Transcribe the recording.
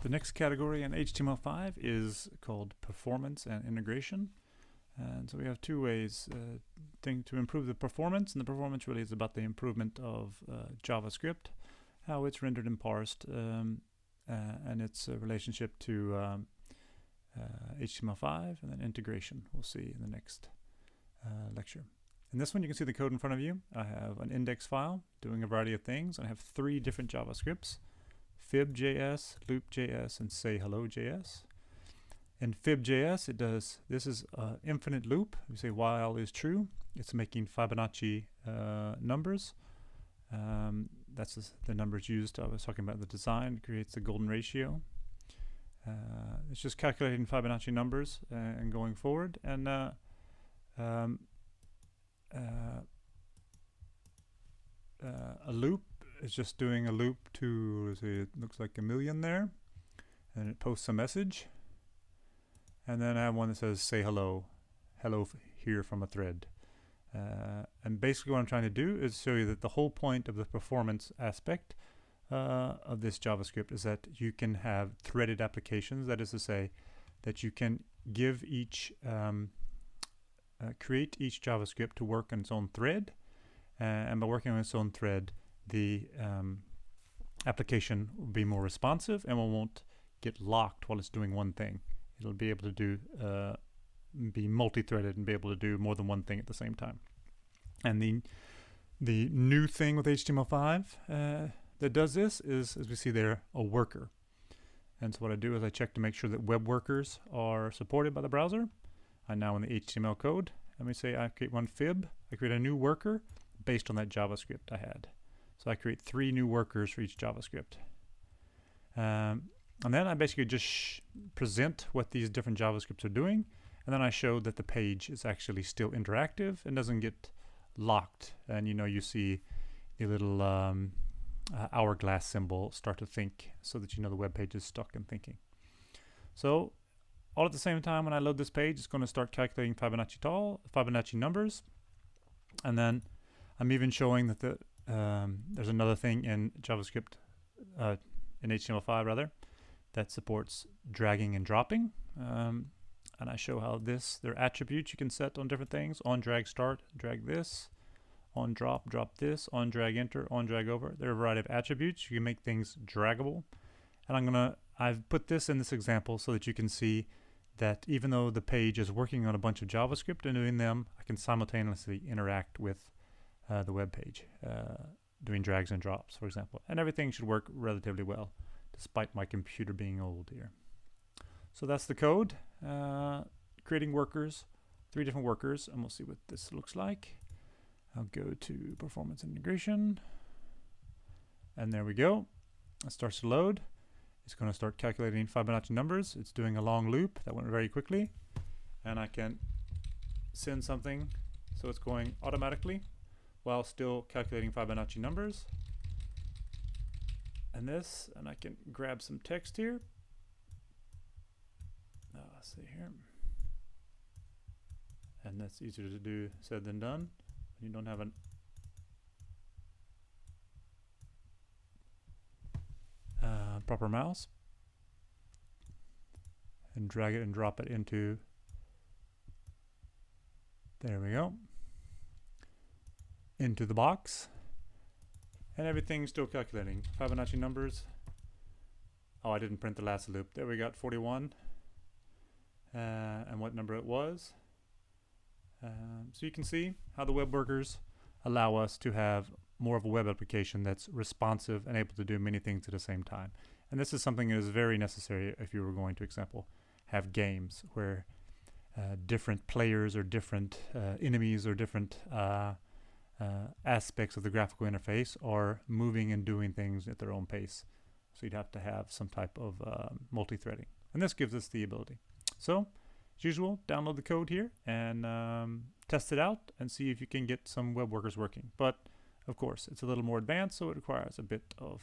The next category in HTML5 is called performance and integration. And so we have two ways to improve the performance, and the performance really is about the improvement of JavaScript, how it's rendered and parsed, and its relationship to HTML5, and then integration we'll see in the next lecture. In this one you can see the code in front of you. I have an index file doing a variety of things, and I have three different JavaScripts: fib.js, loop.js, and sayhello.js. In fib.js, this is an infinite loop. We say while is true. It's making Fibonacci numbers. That's the numbers used. I was talking about the design. It creates the golden ratio. It's just calculating Fibonacci numbers and going forward. And a loop is just doing a loop to, say, it looks like 1,000,000 there, and it posts a message. And then I have one that says say hello here from a thread. And basically what I'm trying to do is show you that the whole point of the performance aspect of this JavaScript is that you can have threaded applications. That is to say that you can give each create each JavaScript to work on its own thread, and by working on its own thread, the application will be more responsive and won't get locked while it's doing one thing. It'll be able to do be multi-threaded and be able to do more than one thing at the same time. And the new thing with HTML5 that does this is, as we see there, a worker. And so what I do is I check to make sure that web workers are supported by the browser. I'm now in the HTML code. Let me say I create one fib. I create a new worker based on that JavaScript I had. So I create 3 new workers for each JavaScript. And then I basically just present what these different JavaScripts are doing, and then I show that the page is actually still interactive and doesn't get locked. And you see the little hourglass symbol start to think, so that the web page is stuck in thinking. So all at the same time, when I load this page, it's going to start calculating Fibonacci numbers. And then I'm even showing that there's another thing in JavaScript, in HTML5 rather, that supports dragging and dropping. And I show how there are attributes you can set on different things: on drag start, drag this; on drop, drop this; on drag enter, on drag over. There are a variety of attributes. You can make things draggable. And I've put this in this example so that you can see that even though the page is working on a bunch of JavaScript and doing them, I can simultaneously interact with the web page, doing drags and drops, for example. And everything should work relatively well, despite my computer being old here. So that's the code, creating workers, 3 different workers, and we'll see what this looks like. I'll go to performance integration, and there we go. It starts to load. It's going to start calculating Fibonacci numbers. It's doing a long loop. That went very quickly. And I can send something, so it's going automatically while still calculating Fibonacci numbers. And I can grab some text here. Let's see here. And that's easier to do said than done. You don't have a proper mouse. And drag it and drop it into, there we go, into the box. And everything's still calculating Fibonacci numbers. Oh, I didn't print the last loop. There we got 41, and what number it was. So you can see how the web workers allow us to have more of a web application that's responsive and able to do many things at the same time. And this is something that is very necessary if you were going to, example, have games where different players or different enemies or different aspects of the graphical interface are moving and doing things at their own pace. So you'd have to have some type of multi-threading. And this gives us the ability. So, as usual, download the code here and test it out and see if you can get some web workers working. But, of course, it's a little more advanced, so it requires a bit of